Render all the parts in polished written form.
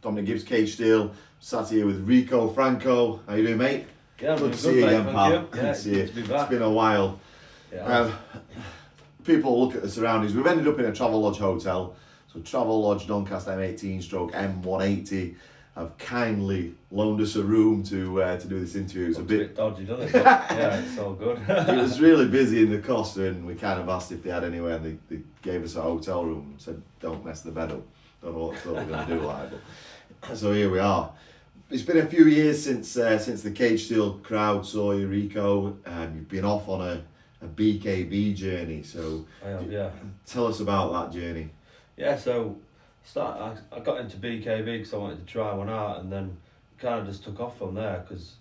Dominic Gibbs, Cage Steel. Sat here with Rico Franco. How you doing, mate? Yeah, good to see you again, pal. Yeah, Good to see you. to be back. It's been a while. Yeah, People look at the surroundings. We've ended up in a Travelodge hotel. So Travelodge M18 stroke M18 have kindly loaned us a room to do this interview. It's a bit dodgy, doesn't it? Yeah, it's all good. It was really busy in the Costa, and we kind of asked if they had anywhere, and they gave us a hotel room and said, don't mess the bed up. Don't know what they were going to do like it. So here we are. It's been a few years since the Cage Steel crowd saw you, Rico, and you've been off on a BKB journey. So I have, yeah. Tell us about that journey. Yeah, so I got into BKB because I wanted to try one out, and then kind of just took off from there because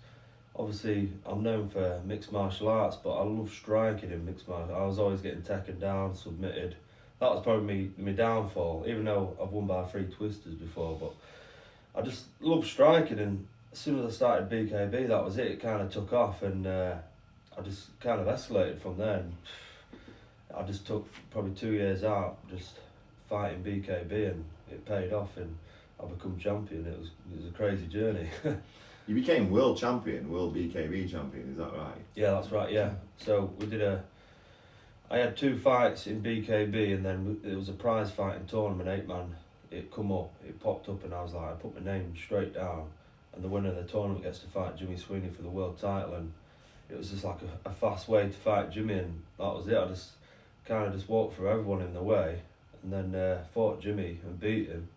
obviously I'm known for mixed martial arts, but I love striking in mixed martial arts. I was always getting taken down, submitted. That was probably my downfall, even though I've won by 3 twisters before, but I just love striking, and as soon as I started BKB, that was it. It kind of took off, and I just kind of escalated from there. And I just took probably 2 years out, just fighting BKB, and it paid off, and I become champion. It was a crazy journey. You became world champion, world BKB champion, is that right? Yeah, that's right, yeah. So I had 2 fights in BKB, and then it was a prize fighting tournament, 8-man. It popped up, and I was like, I put my name straight down, and the winner of the tournament gets to fight Jimmy Sweeney for the world title, and it was just like a fast way to fight Jimmy, and that was it. I just kind of walked through everyone in the way, and then fought Jimmy and beat him.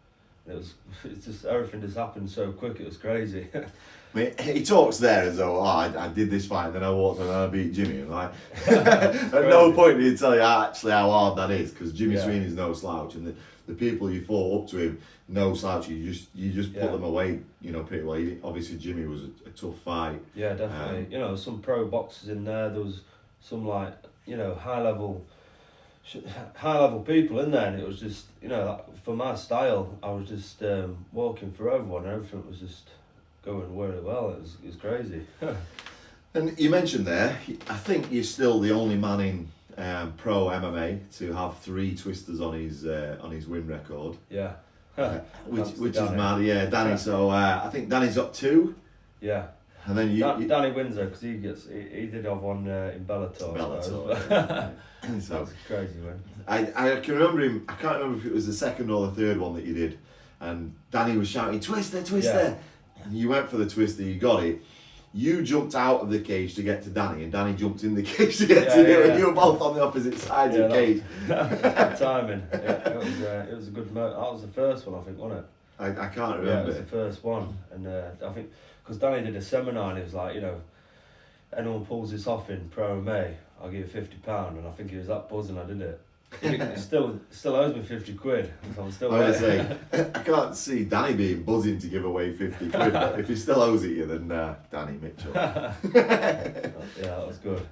And it's just everything just happened so quick. It was crazy. I mean, he talks there as though, I did this fight, and then I walked on and I beat Jimmy. And like, at no point did he tell you actually how hard that is, because Jimmy Sweeney's no slouch, and the people you fought up to him, no slouch. You just put them away, pretty well. Obviously, Jimmy was a tough fight. Yeah, definitely. Some pro boxers in there. There was some high level people in there, and it was just for my style, I was just walking through everyone, and everything was just going really well. It was crazy. And you mentioned there, I think you're still the only man in pro MMA to have 3 twisters on his win record. Yeah. Which is mad. Yeah, Danny. So I think Danny's got 2. Yeah. And then Danny wins her because he did have one in Bellator. So that's a crazy one. I can remember him. I can't remember if it was the 2nd or the 3rd one that you did, and Danny was shouting "Twister, Twister!" Yeah. And you went for the twister. You got it. You jumped out of the cage to get to Danny, and Danny jumped in the cage to get to you, and you were both on the opposite sides of the cage. Good timing. Yeah, it was a good moment. That was the first one, I think, wasn't it? I can't remember. Yeah, it was the first one, and I think because Danny did a seminar, and he was like, anyone pulls this off in pro MMA, I'll give you £50, and I think he was that buzzing I did it. He still owes me 50 quid, so I'm still waiting. I can't see Danny being buzzing to give away 50 quid, but if he still owes it you, then Danny Mitchell. Yeah, that was good.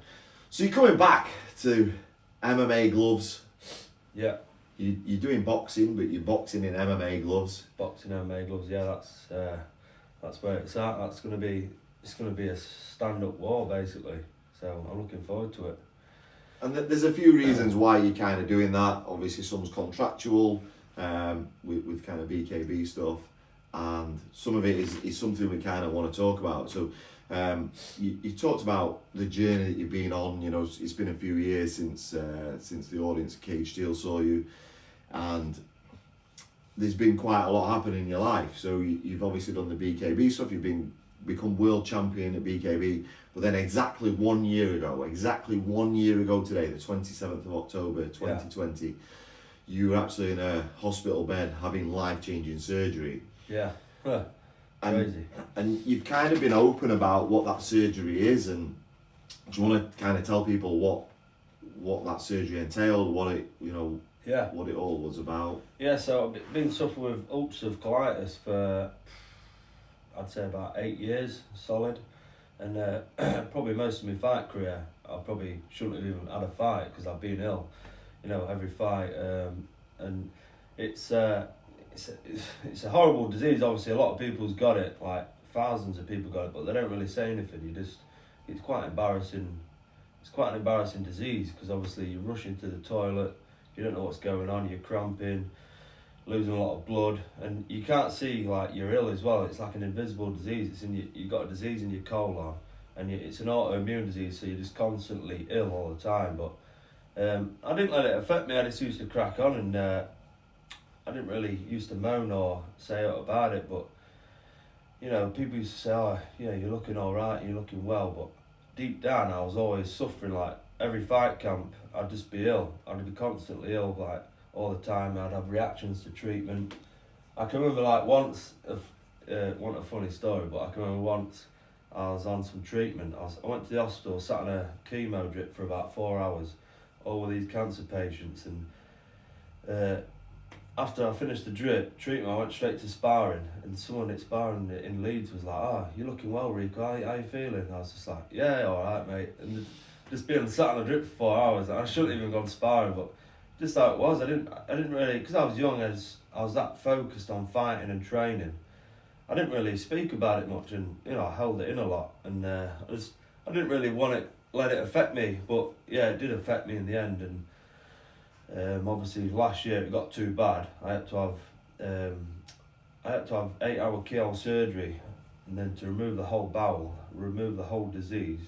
So you're coming back to MMA gloves. Yeah. You're doing boxing, but you're boxing in MMA gloves. Boxing MMA gloves, yeah, that's where it's at. It's gonna be a stand-up war basically. So I'm looking forward to it. And there's a few reasons why you're kind of doing that. Obviously, some's contractual with kind of BKB stuff, and some of it is something we kind of want to talk about. So you talked about the journey that you've been on. It's been a few years since the audience at Cage Steel saw you, and there's been quite a lot happening in your life. So you've obviously done the BKB stuff. You've become world champion at BKB. But then exactly 1 year ago today, the 27th of October 2020, you were actually in a hospital bed having life-changing surgery. Yeah, crazy. And you've kind of been open about what that surgery is, and do you want to kind of tell people what that surgery entailed, what it all was about? Yeah, so I've been suffering with ulcerative colitis for, I'd say about 8 years, solid. And probably most of my fight career, I probably shouldn't have even had a fight because I've been ill, every fight. And it's a horrible disease. Obviously, a lot of people's got it, like thousands of people got it, but they don't really say anything. It's quite embarrassing. It's quite an embarrassing disease because obviously you rush into the toilet, you don't know what's going on, you're cramping, losing a lot of blood, and you can't see like you're ill as well. It's like an invisible disease. It's in you've got a disease in your colon, and it's an autoimmune disease, so you're just constantly ill all the time. But I didn't let it affect me. I just used to crack on, and I didn't really used to moan or say out about it. But you know, people used to say, "Oh, yeah, you're looking all right, you're looking well," but deep down, I was always suffering. Like every fight camp, I'd just be ill. I'd be constantly ill, like all the time. I'd have reactions to treatment. I can remember like once, wasn't a funny story, but I can remember once I was on some treatment. I went to the hospital, sat on a chemo drip for about 4 hours, all with these cancer patients, and after I finished the treatment, I went straight to sparring, and someone at sparring in Leeds was like, "Oh, you're looking well, Rico, how you feeling?" And I was just like, "Yeah, alright, mate." And just being sat on the drip for 4 hours, I shouldn't even gone sparring, but just how it was, I didn't really, because I was young, I was that focused on fighting and training, I didn't really speak about it much, and you know, I held it in a lot, and I didn't really let it affect me, but yeah, it did affect me in the end, and obviously last year it got too bad. I had to have 8-hour keyhole surgery, and then to remove the whole bowel, remove the whole disease,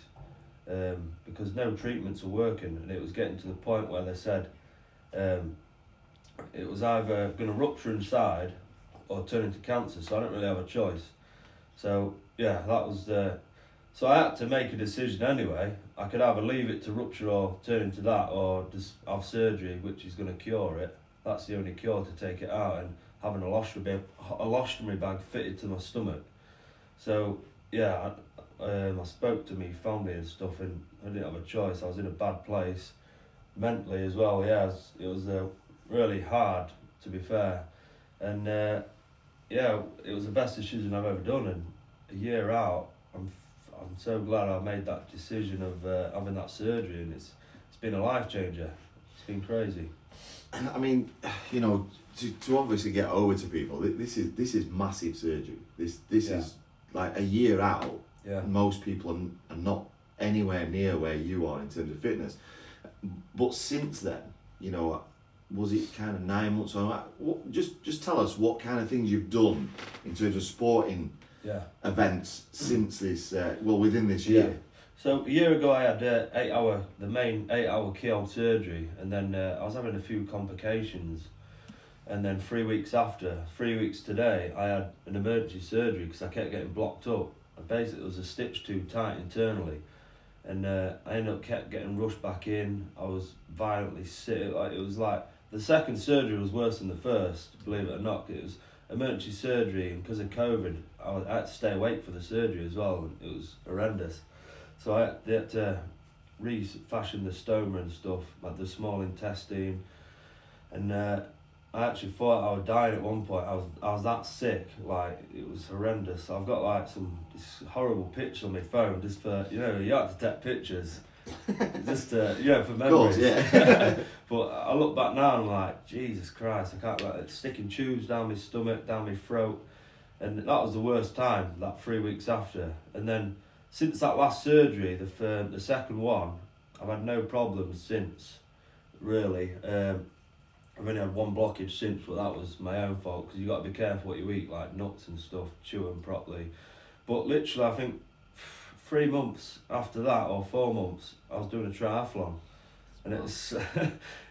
because no treatments were working, and it was getting to the point where they said it was either going to rupture inside or turn into cancer, so I didn't really have a choice. So yeah, that was so I had to make a decision anyway. I could either leave it to rupture or turn into that, or just have surgery, which is going to cure it. That's the only cure, to take it out, and having a ostomy bag fitted to my stomach. So yeah, I spoke to me family and stuff, and I didn't have a choice. I was in a bad place mentally as well. Yeah, it was really hard, to be fair, and yeah, it was the best decision I've ever done. And a year out, I'm so glad I made that decision of having that surgery, and it's been a life changer. It's been crazy. I mean, you know, to obviously get over to people, this is massive surgery. This is like a year out. Yeah. Most people are not anywhere near where you are in terms of fitness. But since then, you know, was it kind of 9 months on? Just tell us what kind of things you've done in terms of sporting events since this, within this year. Yeah. So a year ago I had the main 8-hour keyhole surgery, and then I was having a few complications, and then 3 weeks today, I had an emergency surgery because I kept getting blocked up. And basically it was a stitch too tight internally, and I ended up kept getting rushed back in. I was violently sick. It was like the second surgery was worse than the first, believe it or not. It was emergency surgery, and because of COVID, I had to stay awake for the surgery as well, and it was horrendous. So they had to refashion the stoma and stuff, like the small intestine, and I actually thought I would die at one point. I was that sick, like it was horrendous. I've got like this horrible picture on my phone, just for, you know, you have to take pictures, just for memories. Of course, yeah. But I look back now and I'm like, Jesus Christ, I can't, like, sticking tubes down my stomach, down my throat, and that was the worst time, that 3 weeks after. And then since that last surgery, the second one, I've had no problems since, really. I've only had one blockage since, but that was my own fault, because you got to be careful what you eat, like nuts and stuff, chew them properly. But literally, I think 3 months after that, or 4 months, I was doing a triathlon, and it was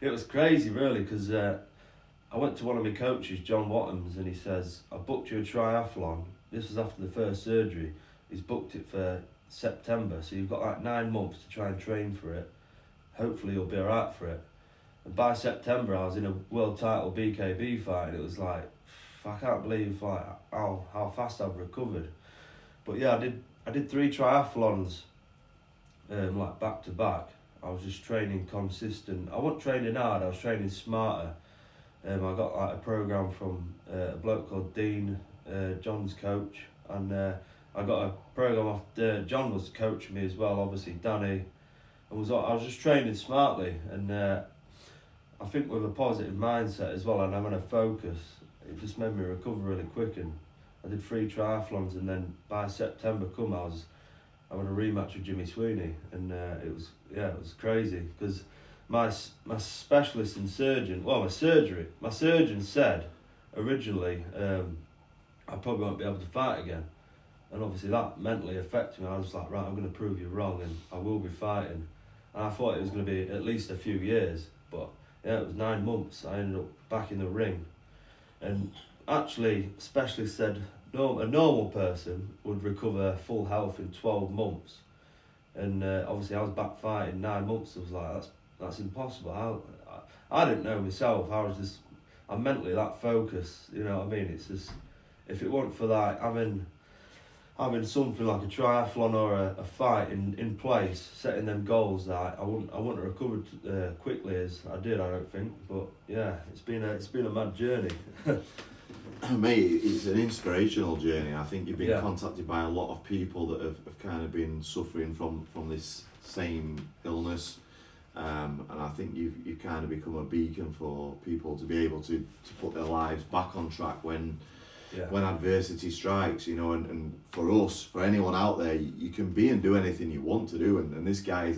it was crazy, really, because I went to one of my coaches, John Wattams, and he says, "I booked you a triathlon." This was after the first surgery. He's booked it for September, so you've got like 9 months to try and train for it. Hopefully you'll be alright for it. And by September I was in a world title BKB fight, and it was like, I can't believe like how fast I've recovered. But yeah, I did 3 triathlons like back to back. I was just training consistent. I wasn't training hard, I was training smarter. I got like a program from a bloke called Dean, John's coach, and I got a program off. John was coaching me as well, obviously Danny, and I was just training smartly, and I think with a positive mindset as well, and having a focus, it just made me recover really quick. And I did 3 triathlons, and then by September I was having a rematch with Jimmy Sweeney, and it was crazy, because my specialist and surgeon, my surgeon said originally I probably won't be able to fight again. And obviously that mentally affected me. I was like, right, I'm going to prove you wrong and I will be fighting. And I thought it was going to be at least a few years, but yeah, it was 9 months. I ended up back in the ring. And actually, specialists said a normal person would recover full health in 12 months. And obviously I was back fighting 9 months. I was like, that's impossible. I didn't know myself. I'm mentally that focused, you know what I mean? It's just, if it weren't for that, having something like a triathlon or a fight in place, setting them goals, that I wouldn't have recovered quickly as I did, I don't think. But yeah, it's been a mad journey. Mate, it's an inspirational journey. I think you've been Yeah. contacted by a lot of people that have kind of been suffering from this same illness. And I think you've kind of become a beacon for people to be able to put their lives back on track when adversity strikes, you know, and for us, for anyone out there, you can be and do anything you want to do, and this guy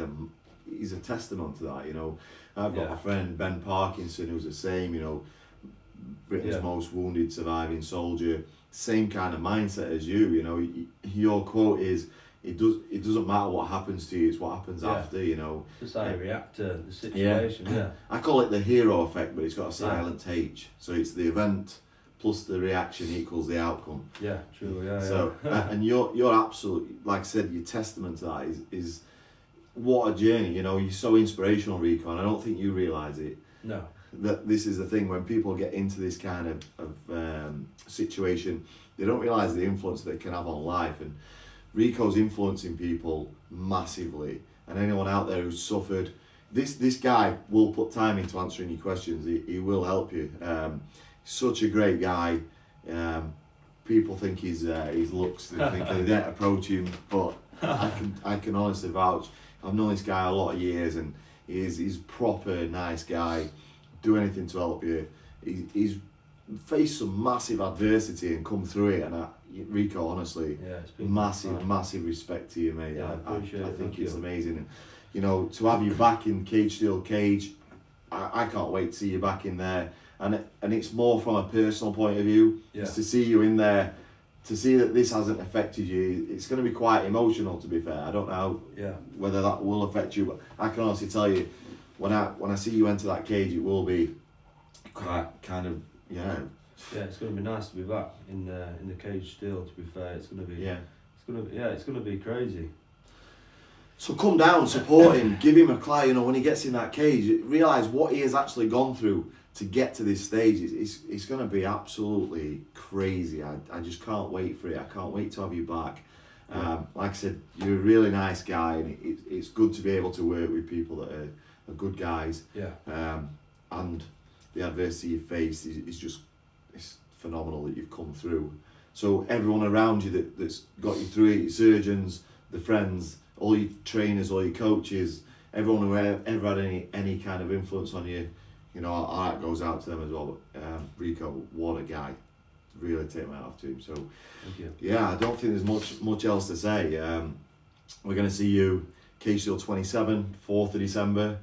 he's a testament to that, you know. I've got my friend Ben Parkinson who's the same, you know, Britain's most wounded surviving soldier, same kind of mindset as you know. Your quote is, it doesn't matter what happens to you, it's what happens after, you know. Just how you react to the situation, yeah. I call it the hero effect, but it's got a silent H. So it's the event plus the reaction equals the outcome. Yeah, true, yeah. So, and you're absolutely, like I said, your testament to that is what a journey, you know. You're so inspirational, Rico, and I don't think you realise it. No. That this is the thing, when people get into this kind of situation, they don't realise the influence they can have on life, and Rico's influencing people massively, and anyone out there who's suffered, this guy will put time into answering your questions. He will help you. Such a great guy. People think he's looks, they think they don't approach him, but I can honestly vouch. I've known this guy a lot of years, and he's proper nice guy. Do anything to help you. He's faced some massive adversity and come through it, and Rico, honestly, it's been massive respect to you, mate. Yeah, I appreciate it. I think it's amazing, and you know, to have you back in Cage Steel Cage, I can't wait to see you back in there, and it's more from a personal point of view. Just to see you in there, to see that this hasn't affected you. It's going to be quite emotional, to be fair. I don't know whether that will affect you, but I can honestly tell you, when I see you enter that cage, it will be quite kind of Yeah, it's going to be nice to be back in the cage still. To be fair, it's going to be it's going to be crazy. So come down, support him, give him a clap. You know, when he gets in that cage, realise what he has actually gone through to get to this stage. It's going to be absolutely crazy. I just can't wait for it. I can't wait to have you back. Like I said, you're a really nice guy, and it's good to be able to work with people that are good guys. And the adversity you faced is it's phenomenal that you've come through. So everyone around you that's got you through it, your surgeons, the friends, all your trainers, all your coaches, everyone who ever had any kind of influence on you, you know, our heart goes out to them as well. But Rico, what a guy. Really take my hat off to him. So thank you. Yeah, I don't think there's much else to say. We're going to see you Cage Steel 27, 4th of December.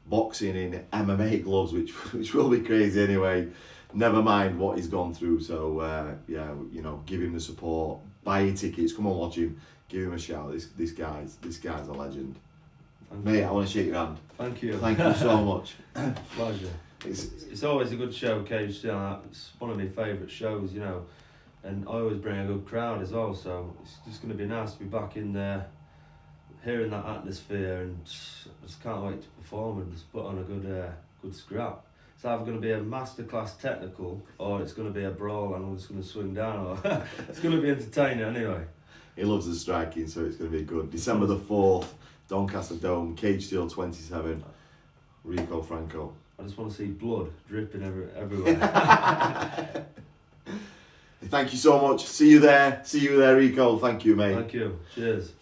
Boxing in MMA gloves, which will be crazy anyway. Never mind what he's gone through. So you know, give him the support. Buy your tickets. Come on, watch him. Give him a shout. This guy's a legend. Mate, I want to shake your hand. Thank you. Thank you so much. Pleasure. It's always a good show, Cage Steel. It's one of my favourite shows, you know, and I always bring a good crowd as well. So it's just going to be nice to be back in there, hearing that atmosphere, and just can't wait to perform and just put on a good scrap. It's either going to be a masterclass technical, or it's going to be a brawl and I'm just going to swing down, or it's going to be entertaining anyway. He loves the striking, so it's going to be good. December the 4th, Doncaster Dome, Cage Steel 27, Rico Franco. I just want to see blood dripping everywhere. Thank you so much. See you there, Rico. Thank you, mate. Thank you. Cheers.